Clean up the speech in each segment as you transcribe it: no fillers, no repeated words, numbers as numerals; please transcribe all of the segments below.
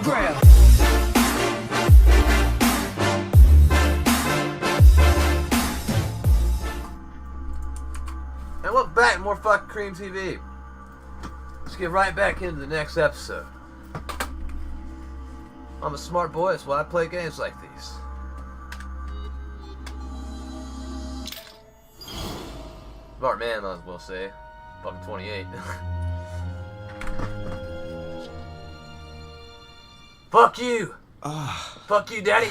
grab. And welcome back, more fucking CreamTV. Let's get right back into the next episode. I'm a smart boy, that's why I play games like these. Smart man, might as well say. Fucking 28. Fuck you! Fuck you, Daddy!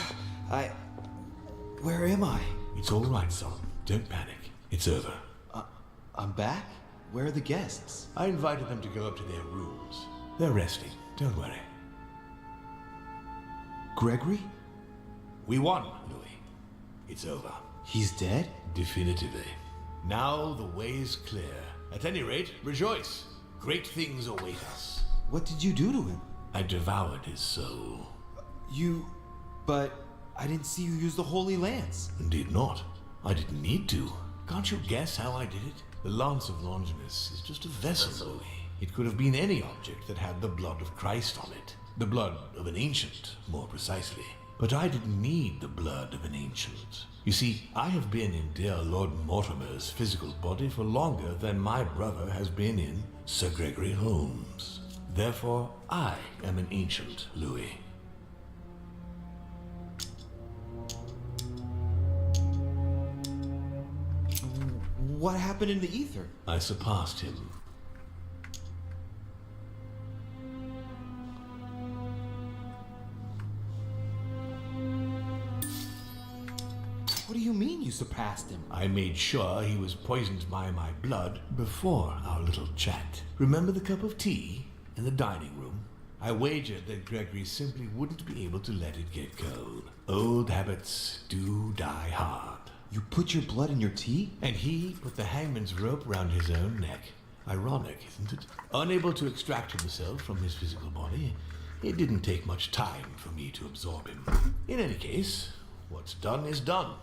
Where am I? It's all right, son. Don't panic. It's over. I'm back? Where are the guests? I invited them to go up to their rooms. They're resting. Don't worry. Gregory? We won, Louis. It's over. He's dead? Definitively. Now the way is clear. At any rate, rejoice. Great things await us. What did you do to him? I devoured his soul. But I didn't see you use the Holy Lance. Indeed not. I didn't need to. Can't you guess how I did it? The Lance of Longinus is just a vessel, Louis. It could have been any object that had the blood of Christ on it. The blood of an ancient, more precisely. But I didn't need the blood of an ancient. You see, I have been in dear Lord Mortimer's physical body for longer than my brother has been in Sir Gregory Holmes. Therefore, I am an ancient, Louis. What happened in the ether? I surpassed him. What do you mean you surpassed him? I made sure he was poisoned by my blood before our little chat. Remember the cup of tea in the dining room? I wagered that Gregory simply wouldn't be able to let it get cold. Old habits do die hard. You put your blood in your tea? And he put the hangman's rope round his own neck. Ironic, isn't it? Unable to extract himself from his physical body, it didn't take much time for me to absorb him. In any case, what's done is done.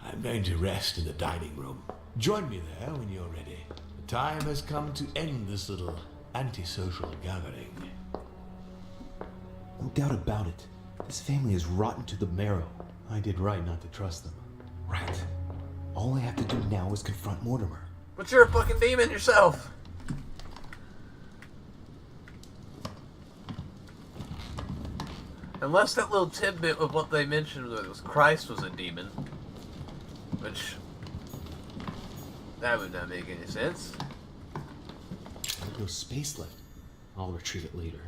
I'm going to rest in the dining room. Join me there when you're ready. The time has come to end this little antisocial gathering. No doubt about it. This family is rotten to the marrow. I did right not to trust them. Right. All I have to do now is confront Mortimer. But you're a fucking demon yourself! Unless that little tidbit of what they mentioned was Christ was a demon. Which... that would not make any sense. There's no space left. I'll retrieve it later.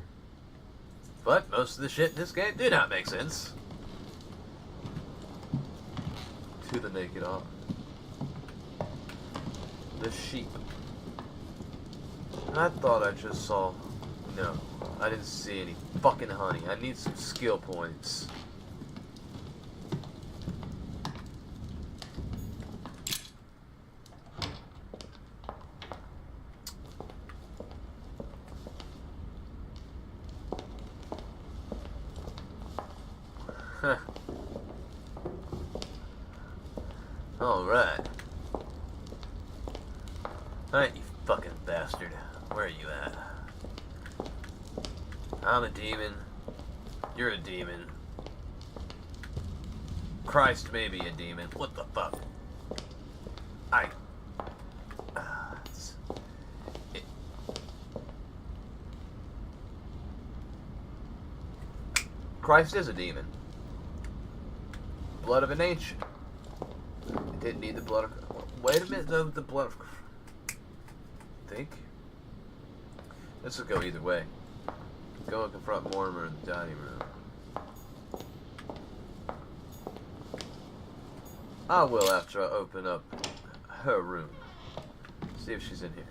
But most of the shit in this game do not make sense. To the naked eye. The sheep. I thought I just saw... no, I didn't see any fucking honey. I need some skill points. Huh. Alright. Alright, you fucking bastard. Where are you at? I'm a demon. You're a demon. Christ may be a demon. What the fuck? Christ is a demon. Blood of an ancient. It didn't need the blood of... wait a minute, though, the blood of... think? This will go either way. Go and confront Mortimer in the dining room. I will after I open up her room. See if she's in here.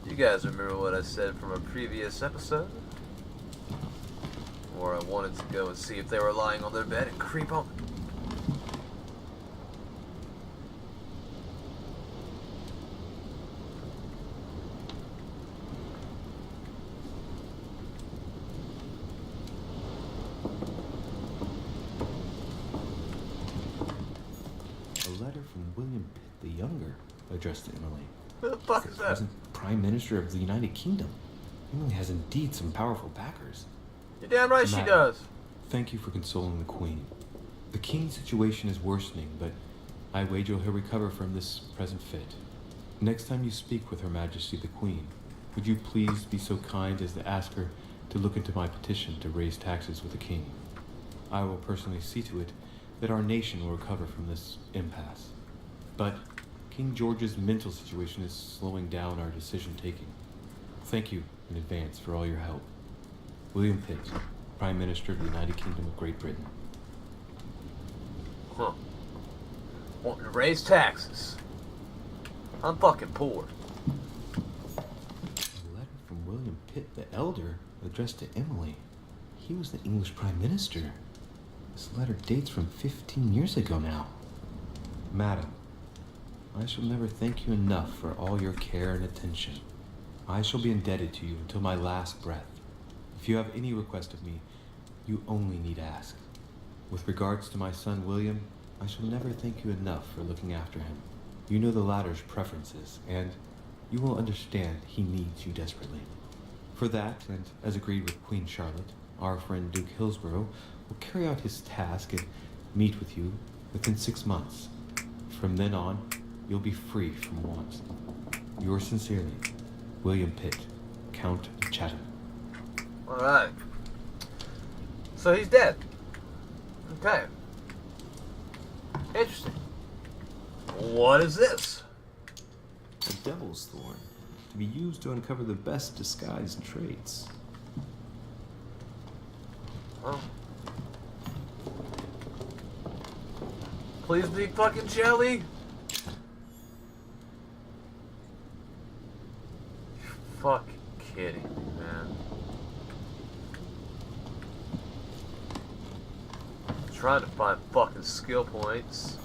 You guys remember what I said from a previous episode? Or I wanted to go and see if they were lying on their bed and creep on them. A letter from William Pitt the Younger, addressed to Emily. Who the fuck is that? Present Prime Minister of the United Kingdom. Emily has indeed some powerful backers. You're damn right she Madam, does. Thank you for consoling the Queen. The King's situation is worsening, but I wager he'll recover from this present fit. Next time you speak with Her Majesty the Queen, would you please be so kind as to ask her to look into my petition to raise taxes with the King? I will personally see to it that our nation will recover from this impasse. But King George's mental situation is slowing down our decision-taking. Thank you in advance for all your help. William Pitt, Prime Minister of the United Kingdom of Great Britain. Huh. Wanting to raise taxes. I'm fucking poor. A letter from William Pitt the Elder addressed to Emily. He was the English Prime Minister. This letter dates from 15 years ago now. Madam, I shall never thank you enough for all your care and attention. I shall be indebted to you until my last breath. If you have any request of me, you only need ask. With regards to my son William, I shall never thank you enough for looking after him. You know the latter's preferences, and you will understand he needs you desperately. For that, and as agreed with Queen Charlotte, our friend Duke Hillsborough will carry out his task and meet with you within 6 months. From then on, you'll be free from want. Yours sincerely, William Pitt, Count of Chatham. Alright. So he's dead. Okay. Interesting. What is this? A devil's thorn, to be used to uncover the best disguised traits. Oh. Please be fucking jelly. Fucking kidding me, man. I'm trying to find fucking skill points.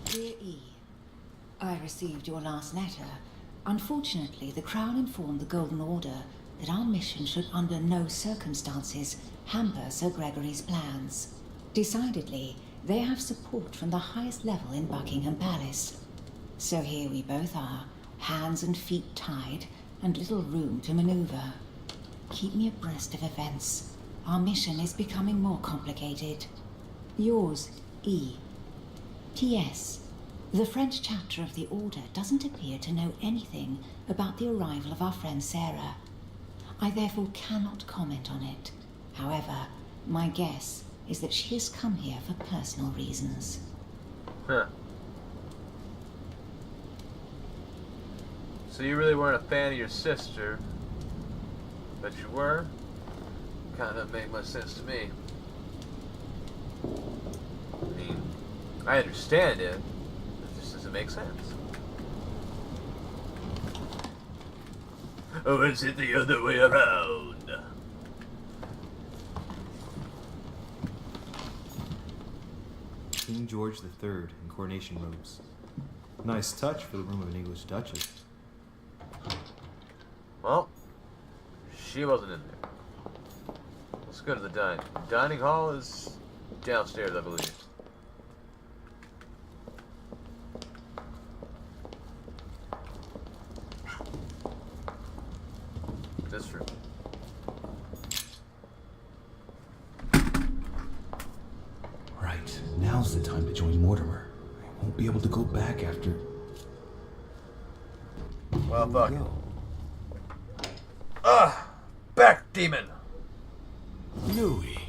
Dear E, I received your last letter. Unfortunately, the Crown informed the Golden Order that our mission should under no circumstances hamper Sir Gregory's plans. Decidedly, they have support from the highest level in Buckingham Palace. So here we both are, hands and feet tied, and little room to maneuver. Keep me abreast of events. Our mission is becoming more complicated. Yours, E. P.S. The French chapter of the Order doesn't appear to know anything about the arrival of our friend Sarah. I therefore cannot comment on it. However, my guess is that she has come here for personal reasons. Huh. So you really weren't a fan of your sister, but you were? Kinda made much sense to me. I mean, I understand it. It just doesn't make sense. Or is it the other way around? King George III in coronation robes. Nice touch for the room of an English duchess. Well, she wasn't in there. Let's go to the dining hall is downstairs, I believe. This room. Right, now's the time to join Mortimer. I won't be able to go back after... Well, fuck it. Go. Back, demon! Louis,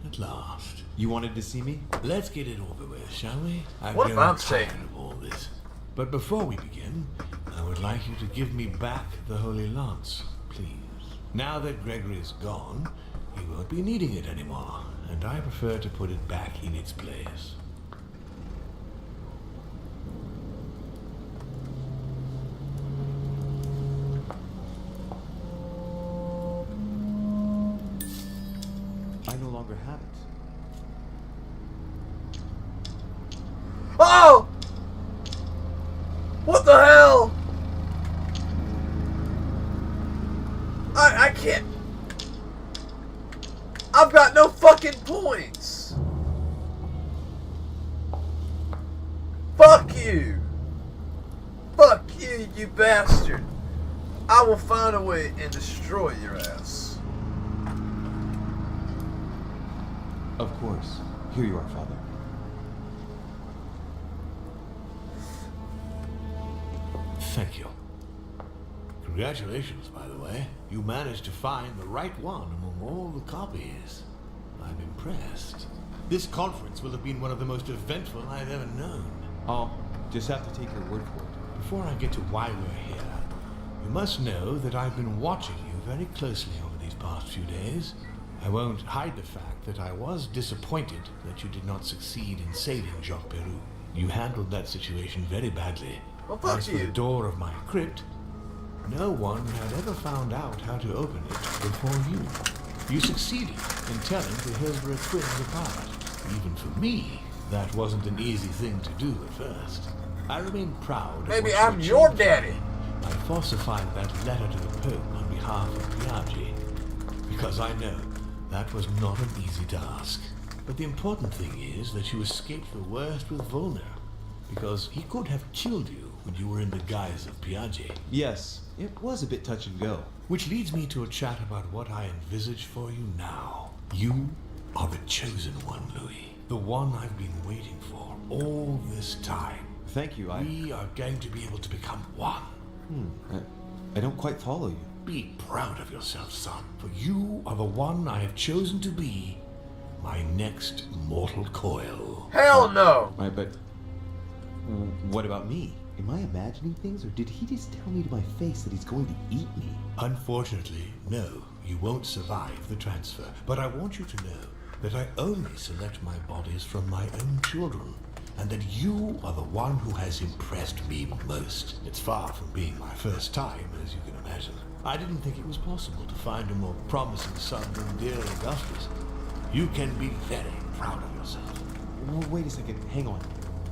at last. You wanted to see me? Let's get it over with, shall we? I'm What if growing I'm safe? tired of all this. But before we begin, I would like you to give me back the Holy Lance, please. Now that Gregory is gone, he won't be needing it anymore, and I prefer to put it back in its place. I no longer have it. Oh! What the hell? I can't. I've got no fucking points. Fuck you. Fuck you, you bastard. I will find a way and destroy your ass. Of course. Here you are, Father. Thank you. Congratulations, by the way. You managed to find the right one among all the copies. I'm impressed. This conference will have been one of the most eventful I've ever known. I'll just have to take your word for it. Before I get to why we're here, you must know that I've been watching you very closely over these past few days. I won't hide the fact that I was disappointed that you did not succeed in saving Jacques Peroux. You handled that situation very badly. Well, fuck As for you. the door of my crypt, no one had ever found out how to open it before you. You succeeded in telling the Hillsborough twins apart. Even for me, that wasn't an easy thing to do at first. I remain proud of Maybe what you I'm your achieved daddy. by falsifying that letter to the Pope on behalf of Piaggi, because I know that was not an easy task. But the important thing is that you escaped the worst with Volner, because he could have killed you when you were in the guise of Piaggi. Yes, it was a bit touch and go. Which leads me to a chat about what I envisage for you now. You are the chosen one, Louis. The one I've been waiting for all this time. Thank you, We are going to be able to become one. I don't quite follow you. Be proud of yourself, son, for you are the one I have chosen to be my next mortal coil. Hell no. Right, but what about me? Am I imagining things, or did he just tell me to my face that he's going to eat me? Unfortunately, no, you won't survive the transfer. But I want you to know that I only select my bodies from my own children, and that you are the one who has impressed me most. It's far from being my first time, as you can imagine. I didn't think it was possible to find a more promising son than dear Augustus. You can be very proud of yourself. Wait a second, hang on.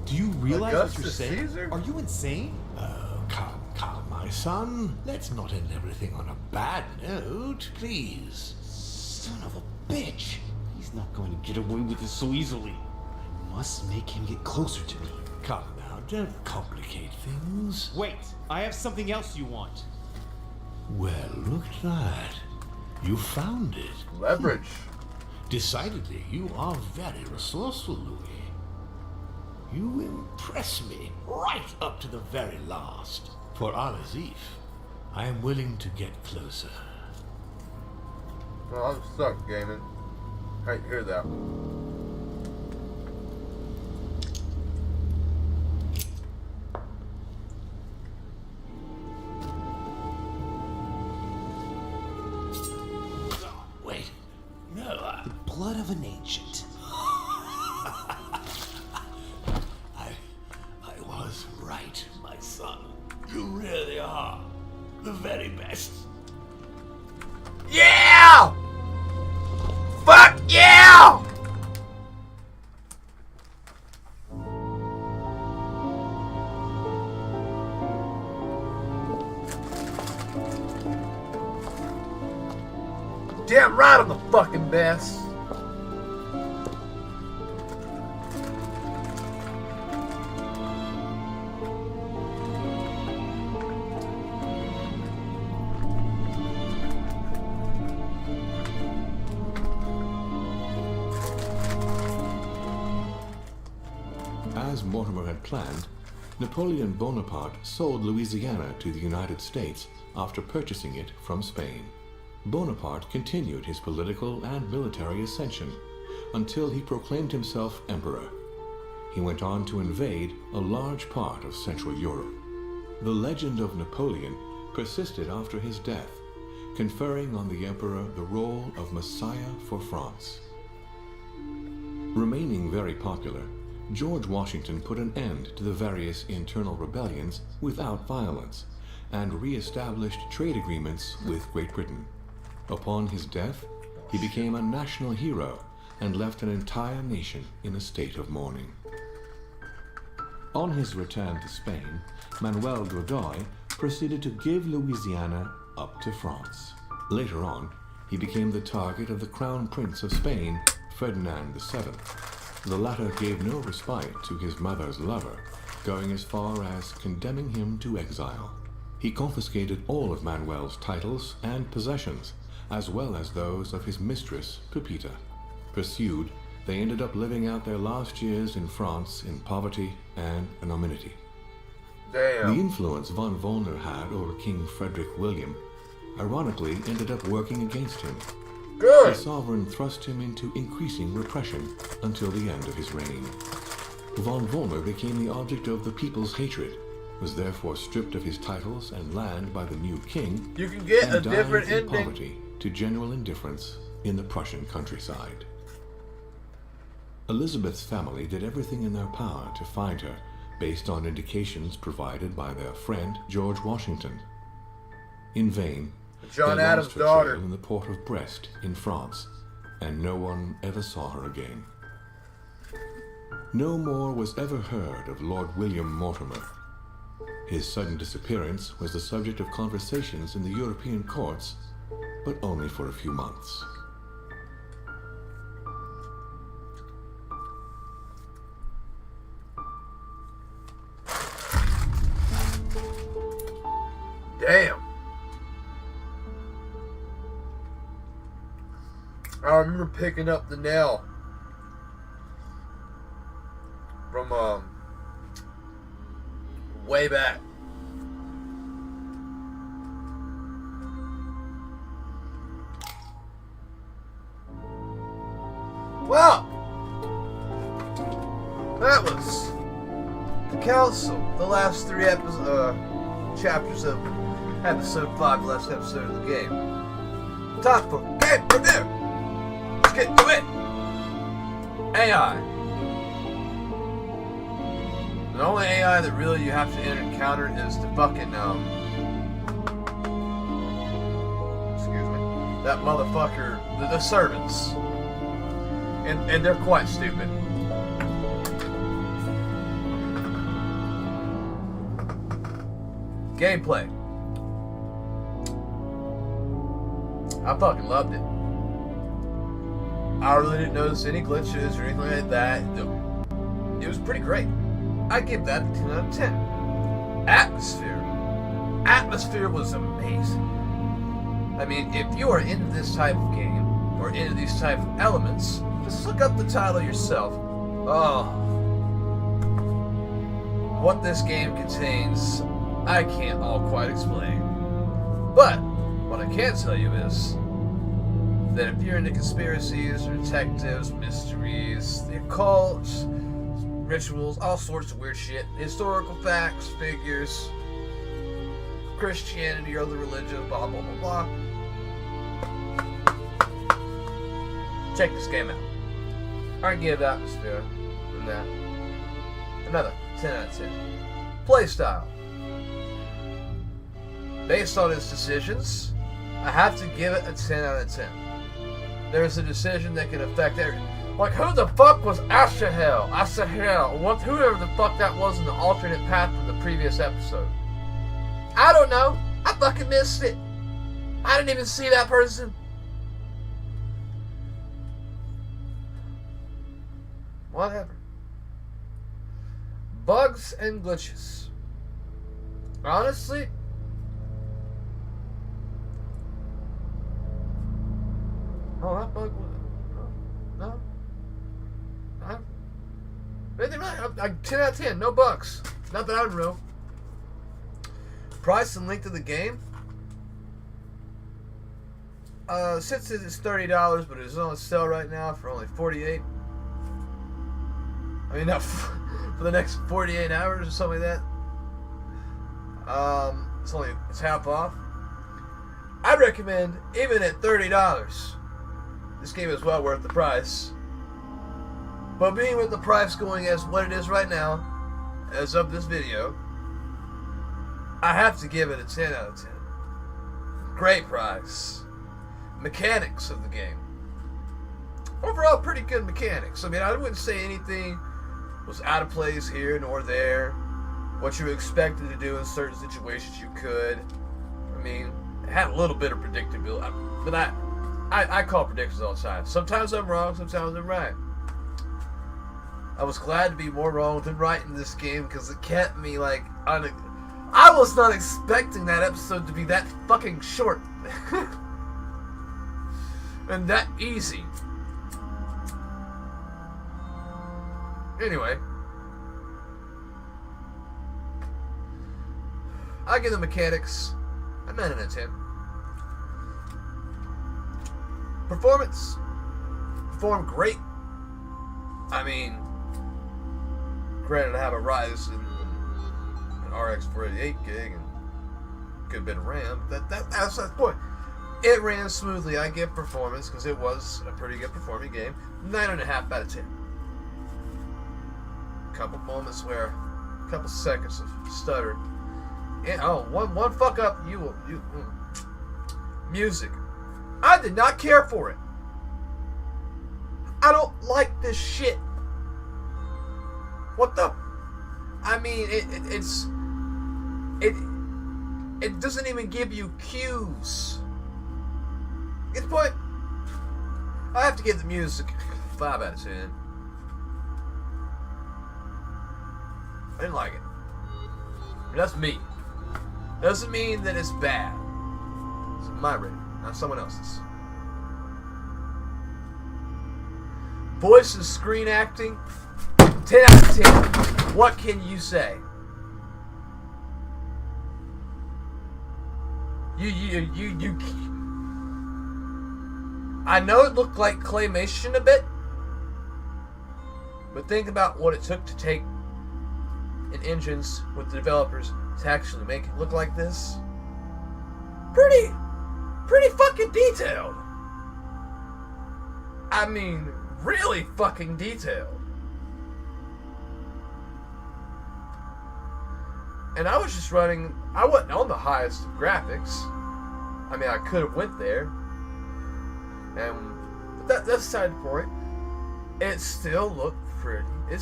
Do you realize what you're Augustus saying? Caesar? Are you insane? Oh, calm, my son. Let's not end everything on a bad note, please. Son of a bitch! He's not going to get away with this so easily. I must make him get closer to me. Come now, don't complicate things. Wait, I have something else you want. Well, look at that. You found it. Leverage. Decidedly, you are very resourceful, Louis. You impress me right up to the very last. For Al-Azif, I am willing to get closer. Well, I'm stuck, gaming. I hear that. Wait, no, Blood of an ancient. I was right, my son. You really are the very best. Yeah! Fuck yeah! Damn right I'm the fucking best. As Mortimer had planned, Napoleon Bonaparte sold Louisiana to the United States after purchasing it from Spain. Bonaparte continued his political and military ascension until he proclaimed himself emperor. He went on to invade a large part of Central Europe. The legend of Napoleon persisted after his death, conferring on the emperor the role of Messiah for France. Remaining very popular, George Washington put an end to the various internal rebellions without violence and re-established trade agreements with Great Britain. Upon his death, he became a national hero and left an entire nation in a state of mourning. On his return to Spain, Manuel Godoy proceeded to give Louisiana up to France. Later on, he became the target of the Crown Prince of Spain Ferdinand VII, the latter gave no respite to his mother's lover, going as far as condemning him to exile. He confiscated all of Manuel's titles and possessions, as well as those of his mistress, Pepita. Pursued, they ended up living out their last years in France in poverty and anonymity. Damn. The influence von Wollner had over King Frederick William ironically ended up working against him. Good. The sovereign thrust him into increasing repression until the end of his reign. Von Wollner became the object of the people's hatred, was therefore stripped of his titles and land by the new king, You can get and a different died in ending. poverty to general indifference in the Prussian countryside. Elizabeth's family did everything in their power to find her, based on indications provided by their friend George Washington. In vain, John they Adams' lost her daughter. trail in the port of Brest in France, and no one ever saw her again. No more was ever heard of Lord William Mortimer. His sudden disappearance was the subject of conversations in the European courts, but only for a few months. Damn. I remember picking up the nail from way back. Well, that was the council. The last three chapters of episode 5, the last episode of the game. Time for game review. Let's get to it. AI. The only AI that really you have to encounter is the fucking excuse me, that motherfucker, the servants, and they're quite stupid. Gameplay. I fucking loved it. I really didn't notice any glitches or anything like that. It was pretty great. I give that a 10 out of 10. Atmosphere. Atmosphere was amazing. I mean, if you are into this type of game, or into these type of elements, just look up the title yourself. Oh. What this game contains, I can't all quite explain. But, what I can tell you is that if you're into conspiracies, or detectives, mysteries, the occult, rituals, all sorts of weird shit, historical facts, figures, Christianity or other religions, blah blah blah blah, check this game out. I give Atmosphere and that another 10 out of 10. Playstyle. Based on its decisions, I have to give it a 10 out of 10. There's a decision that can affect everything. Like, who the fuck was Asahel? Whoever the fuck that was in the alternate path from the previous episode. I don't know. I fucking missed it. I didn't even see that person. Whatever. Bugs and glitches. Honestly, that bug was... No. 10 out of 10, no bugs. Not that I would know. Price and length of the game. Since it's $30, but it's on sale right now for only $48. I mean, not for the next 48 hours or something like that. It's half off. I'd recommend, even at $30, this game is well worth the price. But being with the price going as what it is right now, as of this video, I have to give it a 10 out of 10. Great price. Mechanics of the game. Overall, pretty good mechanics. I mean, I wouldn't say anything was out of place here nor there. What you expected to do in certain situations, you could. I mean, it had a little bit of predictability, but I call predictions all the time. Sometimes I'm wrong, sometimes I'm right. I was glad to be more wrong than right in this game because it kept me like I was not expecting that episode to be that fucking short and that easy. Anyway, I give the mechanics a 9 out of 10. Performance, performed great. I mean, granted, I have a Rise and an RX 488 gig and a good bit of RAM. That's the point. It ran smoothly. I give performance because it was a pretty good performing game. 9.5 out of 10. Couple moments where, a couple seconds of stutter. And one fuck up. Music. I did not care for it. I don't like this shit. What the? I mean, it doesn't even give you cues. Get the point? I have to give the music 5 out of 10. I didn't like it. But that's me. Doesn't mean that it's bad. It's my rating, not someone else's. Voice and screen acting, 10 out of 10. What can you say? You. I know it looked like claymation a bit, but think about what it took to take in engines with the developers to actually make it look like this. Pretty fucking detailed. I mean, really fucking detailed. And I was just running, I wasn't on the highest of graphics. I mean, I could have went there. And that's aside the point. It still looked pretty. It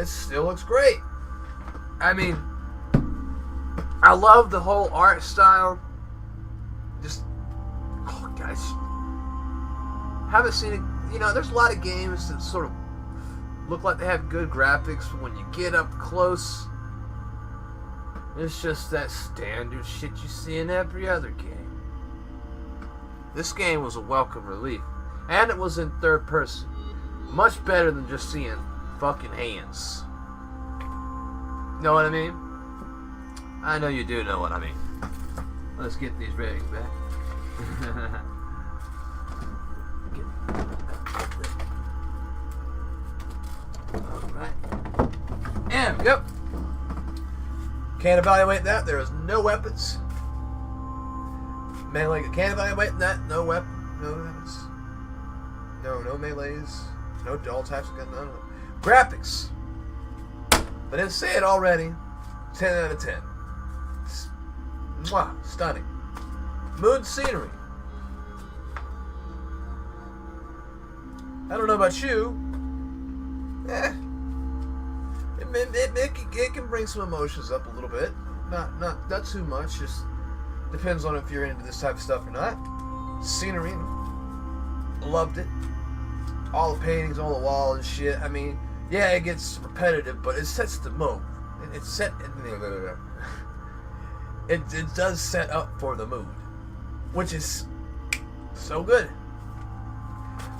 still looks great. I mean, I love the whole art style. Just, oh guys, haven't seen it. You know, there's a lot of games that sort of look like they have good graphics, but when you get up close, it's just that standard shit you see in every other game. This game was a welcome relief, and it was in third person. Much better than just seeing fucking hands. Know what I mean? I know you do know what I mean. Let's get these ratings back. Alright. And, yep. Can't evaluate that. There is no weapons. Melee. Can't evaluate that. No weapons. No melees. No dual types of gun. None of them. Graphics. I didn't say it already. 10 out of 10. Mwah, stunning. Mood scenery. I don't know about you. It can bring some emotions up a little bit. Not too much. Just depends on if you're into this type of stuff or not. Scenery. Loved it. All the paintings on the wall and shit. I mean, yeah, it gets repetitive, but it sets the mood. It does set up for the mood, which is so good.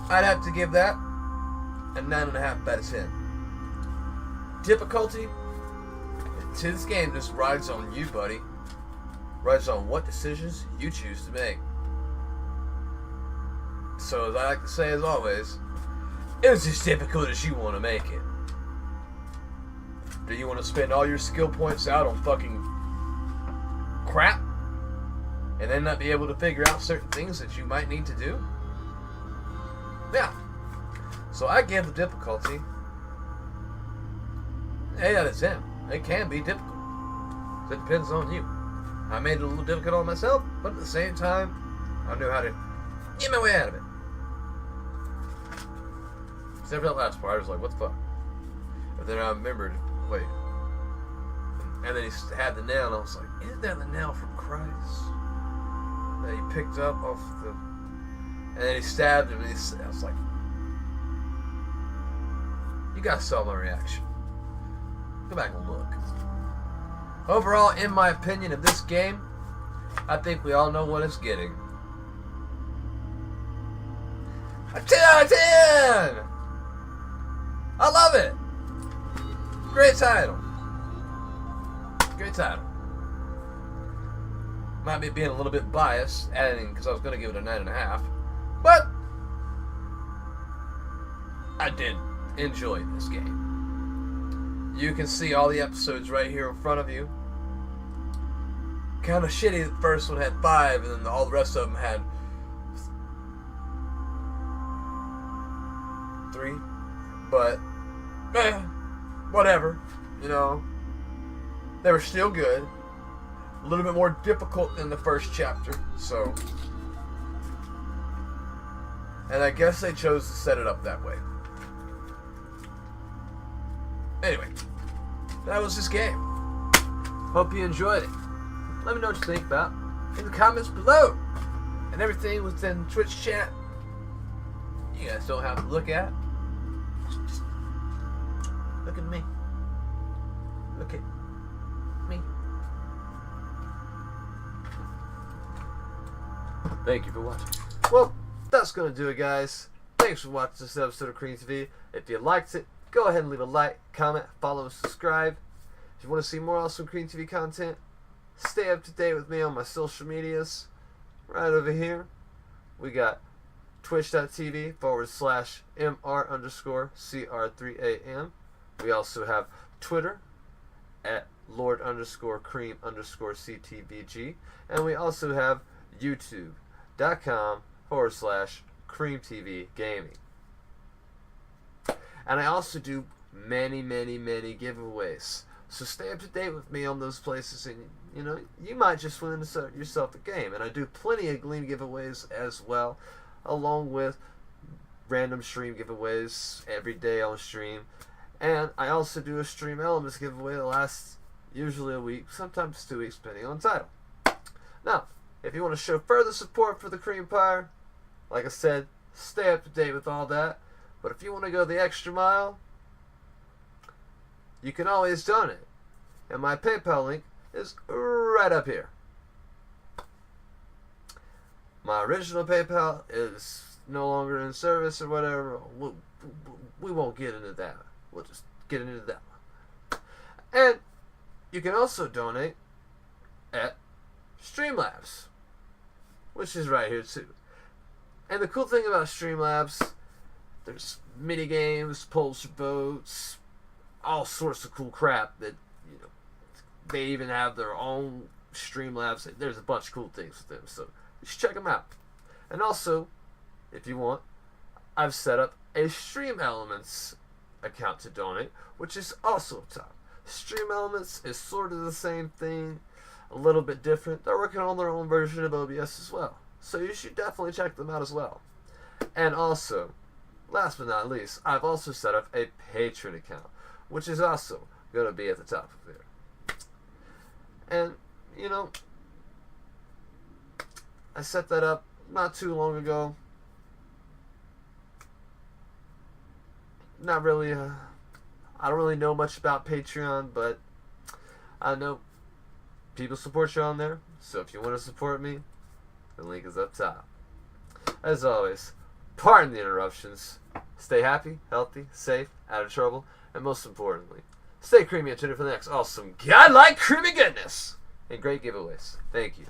I'd have to give that a 9.5 out of 10. Difficulty to this game just rides on you, buddy. Rides on what decisions you choose to make. So as I like to say, as always, it's as difficult as you want to make it. Do you want to spend all your skill points out on fucking crap and then not be able to figure out certain things that you might need to do? Yeah. So I give the difficulty 8 out of 10. It can be difficult. So it depends on you. I made it a little difficult on myself, but at the same time, I knew how to get my way out of it. Except for that last part, I was like, what the fuck? But then I remembered, wait. And then he had the nail, and I was like, isn't that the nail from Christ that he picked up off the And then he stabbed him, and I was like, you guys saw my reaction. Go back and look. Overall, in my opinion of this game, I think we all know what it's getting. A 10 out of 10! I love it! Great title. Great title. Might be being a little bit biased, adding because I was going to give it a 9.5. But I did enjoy this game. You can see all the episodes right here in front of you. Kind of shitty, the first one had 5, and then all the rest of them had 3. But, whatever. You know, they were still good. A little bit more difficult than the first chapter, so. And I guess they chose to set it up that way. Anyway, that was this game. Hope you enjoyed it. Let me know what you think about in the comments below. And everything within Twitch chat, you guys don't have to look at. Just look at me. Look at me. Thank you for watching. Well, that's going to do it, guys. Thanks for watching this episode of CreamTV. If you liked it, go ahead and leave a like, comment, follow, and subscribe. If you want to see more awesome CreamTV content, stay up to date with me on my social medias. Right over here, we got twitch.tv/MR_CR3AM. We also have Twitter at Lord_Cream_CTVG. And we also have YouTube.com/CreamTV Gaming. And I also do many giveaways. So stay up to date with me on those places, and you know, you might just win yourself a game. And I do plenty of Gleam giveaways as well, along with random stream giveaways every day on stream. And I also do a Stream Elements giveaway that lasts usually a week, sometimes 2 weeks, depending on the title. Now, if you want to show further support for the Creampire, like I said, stay up to date with all that. But if you want to go the extra mile, you can always donate. And my PayPal link is right up here. My original PayPal is no longer in service or whatever. We won't get into that. We'll just get into that one. And you can also donate at Streamlabs, which is right here too. And the cool thing about Streamlabs, there's mini games, polls for votes, all sorts of cool crap that, you know, they even have their own Streamlabs. There's a bunch of cool things with them, so you should check them out. And also, if you want, I've set up a Stream Elements account to donate, which is also up top. Stream Elements is sort of the same thing, a little bit different. They're working on their own version of OBS as well, so you should definitely check them out as well. And also, last but not least, I've also set up a Patreon account, which is also going to be at the top of there. And, you know, I set that up not too long ago. Not really, I don't really know much about Patreon, but I know people support you on there. So if you want to support me, the link is up top. As always, pardon the interruptions. Stay happy, healthy, safe, out of trouble, and most importantly, stay creamy and tuned for the next awesome godlike creamy goodness and great giveaways. Thank you.